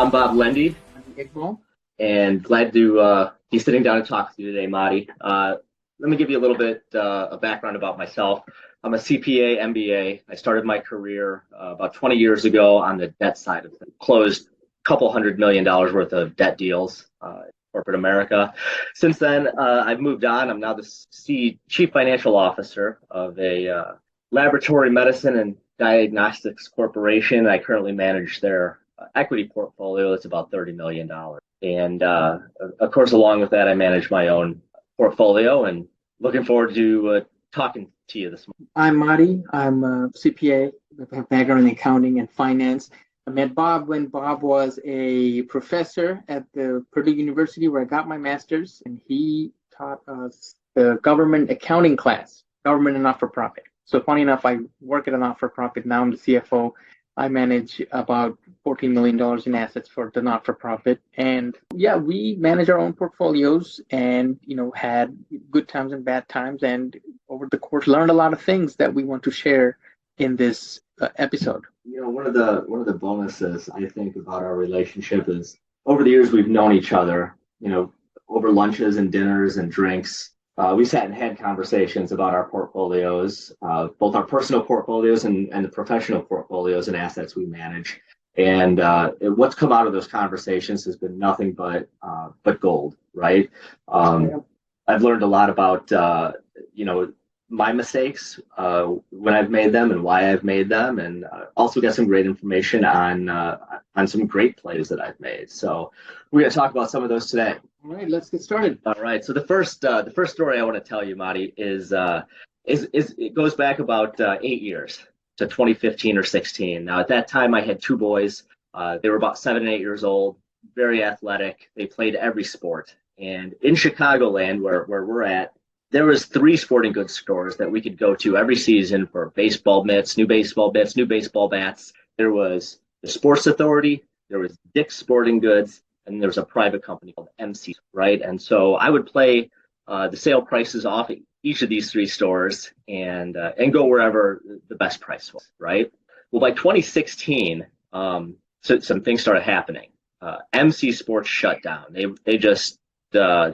I'm Bob Lendy, and glad to be sitting down and talk with you today, Marty. Let me give you a little bit of background about myself. I'm a CPA, MBA. I started my career about 20 years ago on the debt side of things. Closed a couple $100 million worth of debt deals in corporate America. Since then, I've moved on. I'm now the Chief Financial Officer of a laboratory medicine and diagnostics corporation. I currently manage their equity portfolio. That's about $30 million. And of course, along with that, I manage my own portfolio, and looking forward to talking to you this morning. I'm Marty. I'm a CPA with a background in accounting and finance. I met Bob when Bob was a professor at the Purdue University where I got my master's, and he taught us the government accounting class, government and not-for-profit. So funny enough, I work at a not-for-profit. Now I'm the CFO. I manage about $14 million in assets for the not-for-profit. And yeah, we manage our own portfolios and, had good times and bad times. And over the course, learned a lot of things that we want to share in this episode. One of the bonuses I think about our relationship is over the years, we've known each other, over lunches and dinners and drinks. We sat and had conversations about our portfolios, both our personal portfolios and the professional portfolios and assets we manage. And what's come out of those conversations has been nothing but gold, right? I've learned a lot about, my mistakes when I've made them and why I've made them, and also got some great information on some great plays that I've made. So we're going to talk about some of those today. All right, let's get started. All right. So the first story I want to tell you, Marty, is it goes back about 8 years to 2015 or 16. Now at that time I had two boys. They were about 7 and 8 years old, very athletic. They played every sport. And in Chicagoland, where we're at, there was 3 sporting goods stores that we could go to every season for baseball mitts, new baseball bats. There was the Sports Authority, there was Dick's Sporting Goods, and there was a private company called MC, right? And so I would play the sale prices off at each of these 3 stores and go wherever the best price was, right? Well, by 2016, some things started happening. MC Sports shut down. They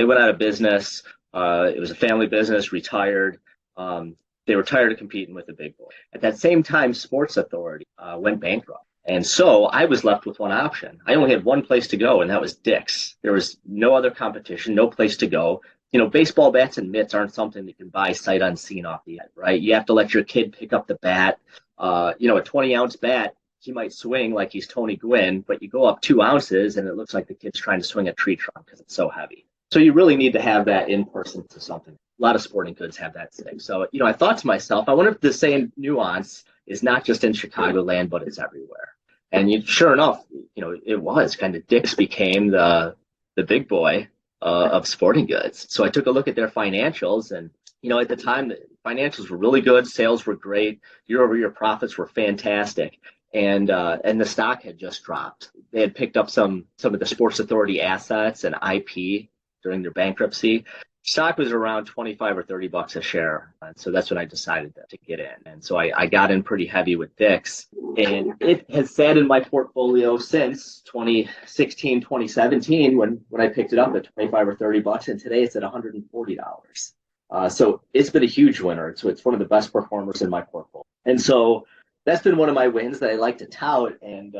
went out of business. It was a family business, retired. They were tired of competing with the big boy. At that same time, Sports Authority went bankrupt. And so I was left with one option. I only had one place to go, and that was Dick's. There was no other competition, no place to go. Baseball bats and mitts aren't something that you can buy sight unseen off the end, right? You have to let your kid pick up the bat. A 20-ounce bat, he might swing like he's Tony Gwynn, but you go up 2 ounces, and it looks like the kid's trying to swing a tree trunk because it's so heavy. So you really need to have that in person to something. A lot of sporting goods have that thing. So, I thought to myself, I wonder if the same nuance is not just in Chicagoland, but it's everywhere. And sure enough, it was kind of Dick's became the big boy of sporting goods. So I took a look at their financials, and, at the time, the financials were really good. Sales were great. Year-over-year profits were fantastic. And the stock had just dropped. They had picked up some of the Sports Authority assets and IP during their bankruptcy. Stock was around $25 or $30 a share. And so that's when I decided to get in. And so I got in pretty heavy with Dick's, and it has sat in my portfolio since 2016, 2017, when I picked it up at $25 or $30, and today it's at $140. So it's been a huge winner. So it's one of the best performers in my portfolio. And so that's been one of my wins that I like to tout. And,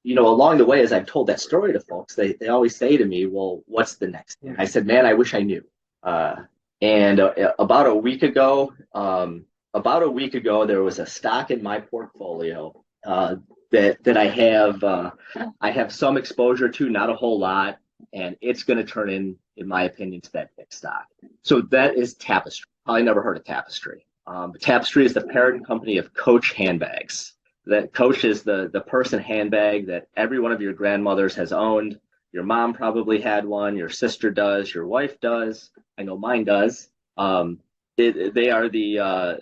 along the way, as I've told that story to folks, they always say to me, well, what's the next thing? I said, man, I wish I knew. And about a week ago, there was a stock in my portfolio that I have some exposure to, not a whole lot, and it's going to turn in my opinion, to that big stock. So that is Tapestry. Probably never heard of Tapestry. Tapestry is the parent company of Coach handbags. That Coach is the person handbag that every one of your grandmothers has owned. Your mom probably had one. Your sister does. Your wife does. I know mine does. They are the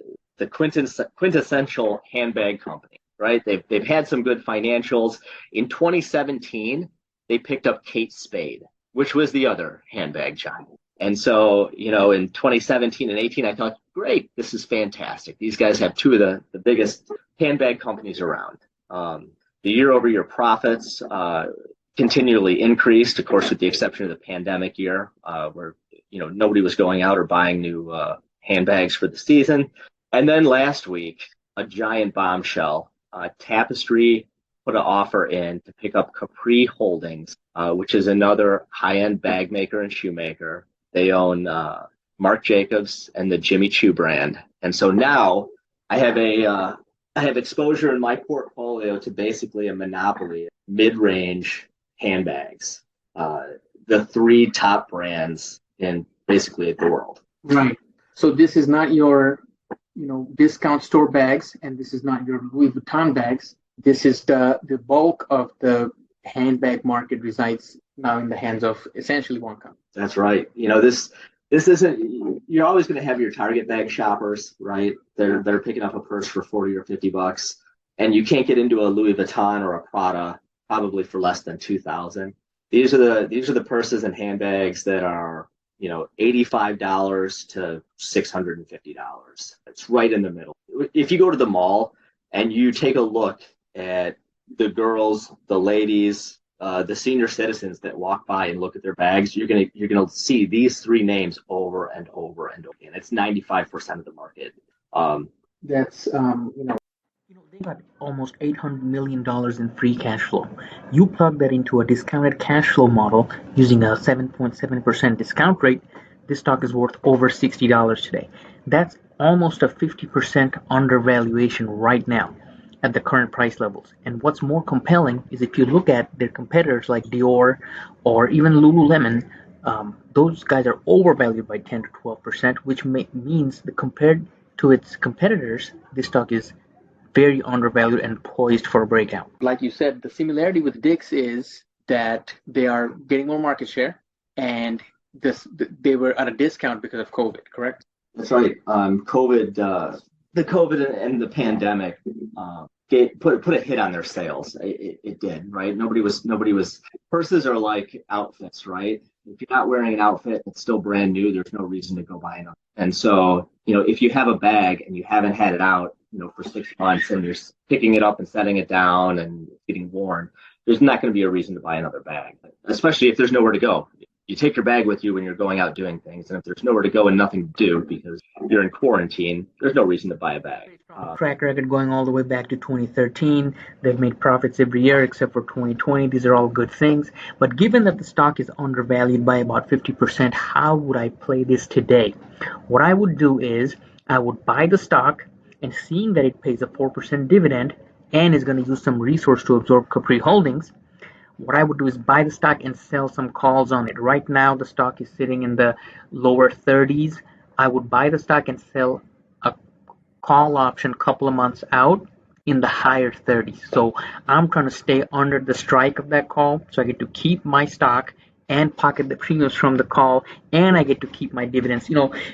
quintessential handbag company, right? They've had some good financials. In 2017, they picked up Kate Spade, which was the other handbag giant. And so, in 2017 and 18, I thought, great, this is fantastic. These guys have two of the biggest handbag companies around. The year-over-year profits, continually increased, of course, with the exception of the pandemic year, where nobody was going out or buying new handbags for the season. And then last week, a giant bombshell. Tapestry put an offer in to pick up Capri Holdings, which is another high-end bag maker and shoemaker. They own Marc Jacobs and the Jimmy Choo brand. And so now I have exposure in my portfolio to basically a monopoly of mid-range handbags, the three top brands in basically the world. Right. So this is not your, discount store bags, and this is not your Louis Vuitton bags. This is the bulk of the handbag market resides now in the hands of essentially one company. That's right. This isn't. You're always going to have your Target bag shoppers, right? They're picking up a purse for $40 or $50, and you can't get into a Louis Vuitton or a Prada probably for less than $2,000. These are the purses and handbags that are $85 to $650. It's right in the middle. If you go to the mall and you take a look at the girls, the ladies, the senior citizens that walk by and look at their bags, you're gonna see these three names over and over and over again. It's 95% of the market. They got almost $800 million in free cash flow. You plug that into a discounted cash flow model using a 7.7% discount rate, this stock is worth over $60 today. That's almost a 50% undervaluation right now at the current price levels. And what's more compelling is if you look at their competitors like Dior or even Lululemon, those guys are overvalued by 10 to 12%, which means that compared to its competitors, this stock is very undervalued and poised for a breakout. Like you said, the similarity with Dick's is that they are getting more market share, and they were at a discount because of COVID, correct? That's right. The COVID and the pandemic put a hit on their sales. It did, right? Nobody was. Purses are like outfits, right? If you're not wearing an outfit, it's still brand new. There's no reason to go buy another. And so, if you have a bag and you haven't had it out, for 6 months, and you're picking it up and setting it down and getting worn, there's not going to be a reason to buy another bag, especially if there's nowhere to go. You take your bag with you when you're going out doing things, and if there's nowhere to go and nothing to do because you're in quarantine, there's no reason to buy a bag. Track record going all the way back to 2013. They've made profits every year except for 2020. These are all good things. But given that the stock is undervalued by about 50%, how would I play this today? What I would do is I would buy the stock, and seeing that it pays a 4% dividend and is going to use some resource to absorb Capri Holdings, what I would do is buy the stock and sell some calls on it. Right now, the stock is sitting in the lower 30s. I would buy the stock and sell a call option a couple of months out in the higher 30s. So I'm trying to stay under the strike of that call, so I get to keep my stock and pocket the premiums from the call, and I get to keep my dividends.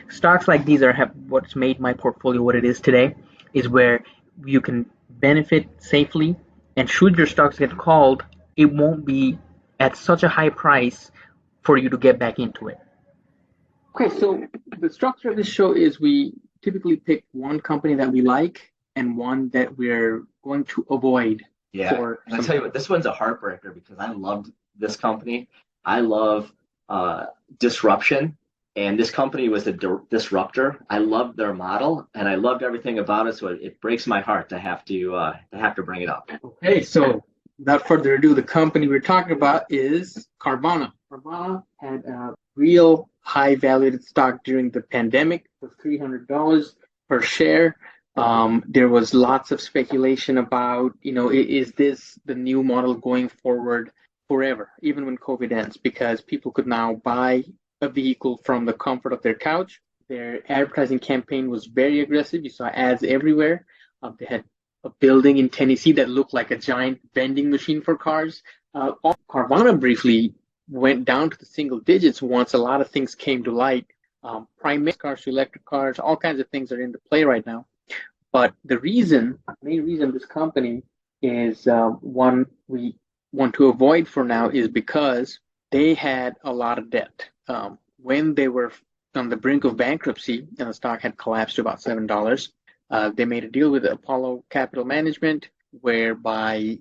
Stocks like these have what's made my portfolio what it is today, is where you can benefit safely, and should your stocks get called, it won't be at such a high price for you to get back into it. Okay, so the structure of this show is we typically pick one company that we like and one that we're going to avoid. Yeah, I'll tell you what, this one's a heartbreaker because I loved this company. I love disruption, and this company was a disruptor. I loved their model, and I loved everything about it. So it breaks my heart to have to bring it up. Okay, so without further ado, the company we're talking about is Carvana. Carvana had a real high valued stock during the pandemic for $300 per share. There was lots of speculation about, is this the new model going forward forever, even when COVID ends, because people could now buy a vehicle from the comfort of their couch. Their advertising campaign was very aggressive. You saw ads everywhere. They had a building in Tennessee that looked like a giant vending machine for cars. Carvana briefly went down to the single digits once a lot of things came to light. Prime cars to electric cars, all kinds of things are into play right now. But the main reason this company is one we want to avoid for now is because they had a lot of debt. When they were on the brink of bankruptcy and the stock had collapsed to about $7, they made a deal with Apollo Capital Management whereby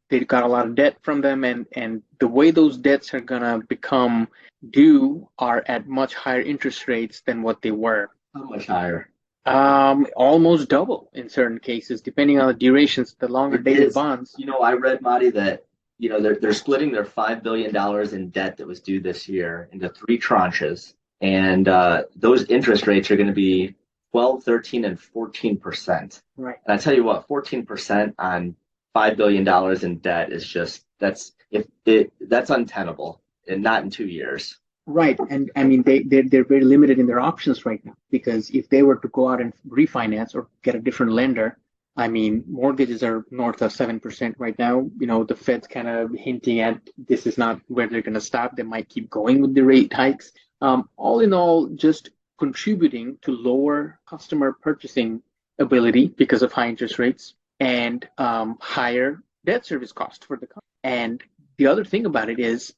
they got a lot of debt from them, and the way those debts are gonna become due are at much higher interest rates than what they were. How much higher? Almost double in certain cases, depending on the durations, the longer It dated is. bonds. I read, Marty, that they're splitting their $5 billion in debt that was due this year into three tranches, and those interest rates are going to be 12, 13, and 14%. Right. And I tell you what, 14% on $5 billion in debt is that's untenable, and not in 2 years. Right. And I mean, they're very limited in their options right now, because if they were to go out and refinance or get a different lender, I mean, mortgages are north of 7% right now. The Fed's kind of hinting at this is not where they're going to stop. They might keep going with the rate hikes. All in all, just contributing to lower customer purchasing ability because of high interest rates and higher debt service cost for the company. And the other thing about it is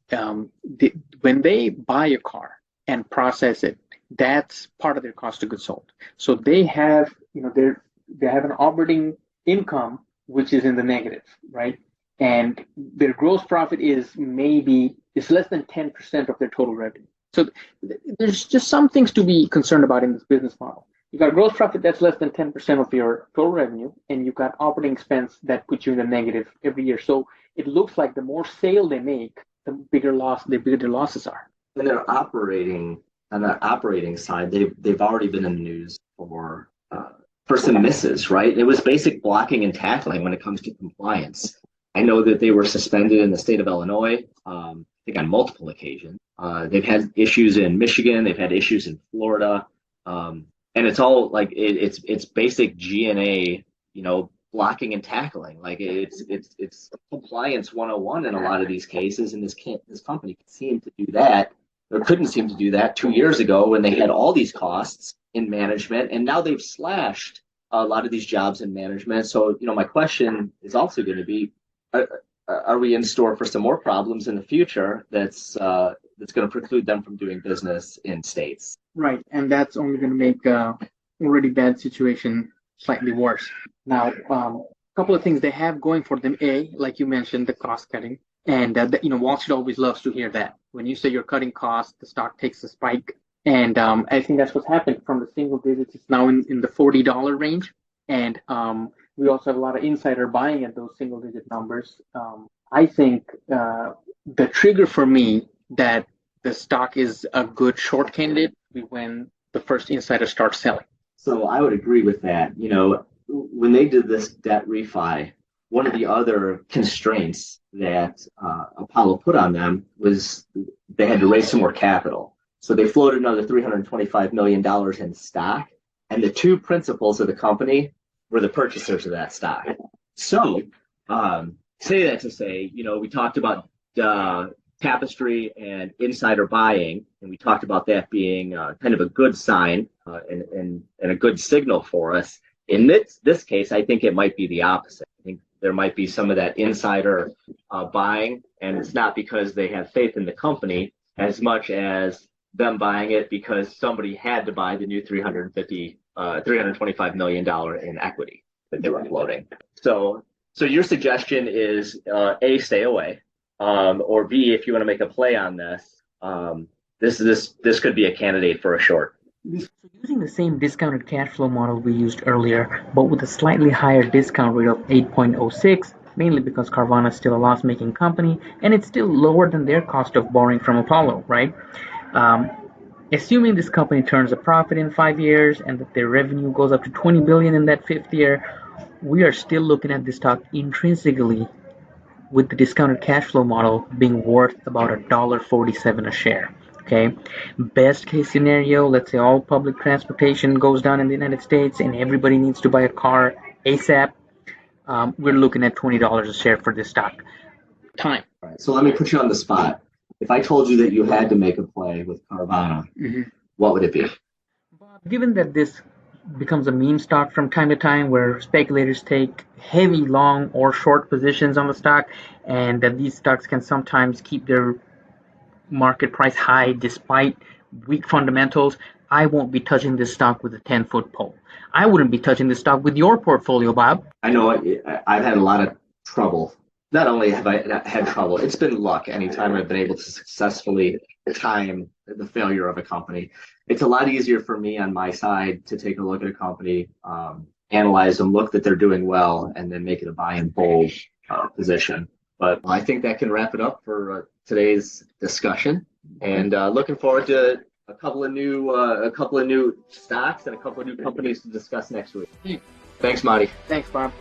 when they buy a car and process it, that's part of their cost of goods sold. So they have, they have an operating income which is in the negative, right? And their gross profit is less than 10% of their total revenue. So there's just some things to be concerned about in this business model. You got gross profit that's less than 10% of your total revenue, and you got operating expense that puts you in the negative every year. So it looks like the more sale they make, the bigger their losses are. And they're operating on the operating side. They've already been in the news for some misses, right? It was basic blocking and tackling when it comes to compliance. I know that they were suspended in the state of Illinois, I think on multiple occasions. They've had issues in Michigan. They've had issues in Florida. And it's all like it's basic G&A, blocking and tackling. Like it's compliance 101 in a lot of these cases. And this company couldn't seem to do that 2 years ago when they had all these costs in management, and now they've slashed a lot of these jobs in management. So, my question is also going to be, are we in store for some more problems in the future that's going to preclude them from doing business in states? Right, and that's only going to make already bad situation slightly worse. Now, a couple of things they have going for them. Like you mentioned, the cost cutting, and Wall Street always loves to hear that. When you say you're cutting costs, the stock takes a spike, and I think that's what's happened from the single digits. It's now in the $40 range, and we also have a lot of insider buying at those single digit numbers. I think the trigger for me that the stock is a good short candidate when the first insider starts selling. So I would agree with that. When they did this debt refi, one of the other constraints that Apollo put on them was they had to raise some more capital. So they floated another $325 million in stock, and the two principals of the company were the purchasers of that stock. So say that to say, we talked about Tapestry and insider buying, and we talked about that being kind of a good sign and a good signal for us. In this case, I think it might be the opposite. I think there might be some of that insider buying, and it's not because they have faith in the company as much as them buying it because somebody had to buy the new $325 million in equity that they were floating. So your suggestion is A, stay away, or B, if you want to make a play on this, this could be a candidate for a short. So using the same discounted cash flow model we used earlier, but with a slightly higher discount rate of 8.06, mainly because Carvana is still a loss-making company, and it's still lower than their cost of borrowing from Apollo, right? Assuming this company turns a profit in 5 years and that their revenue goes up to $20 billion in that fifth year, we are still looking at this stock intrinsically with the discounted cash flow model being worth about $1.47 a share. Okay, best case scenario, let's say all public transportation goes down in the United States and everybody needs to buy a car ASAP. We're looking at $20 a share for this stock. All right, so let me put you on the spot. If I told you that you had to make a play with Carvana, what would it be? Given that this becomes a meme stock from time to time where speculators take heavy long or short positions on the stock, and that these stocks can sometimes keep their market price high despite weak fundamentals, I won't be touching this stock with a 10-foot pole. I wouldn't be touching this stock with your portfolio, Bob. I know I've had a lot of trouble not only have I not had trouble, it's been luck anytime I've been able to successfully time the failure of a company. It's a lot easier for me on my side to take a look at a company, analyze them, look that they're doing well, and then make it a buy and hold position. But I think that can wrap it up for today's discussion. And looking forward to a couple of new stocks and a couple of new companies to discuss next week. Thanks, Marty. Thanks, Bob.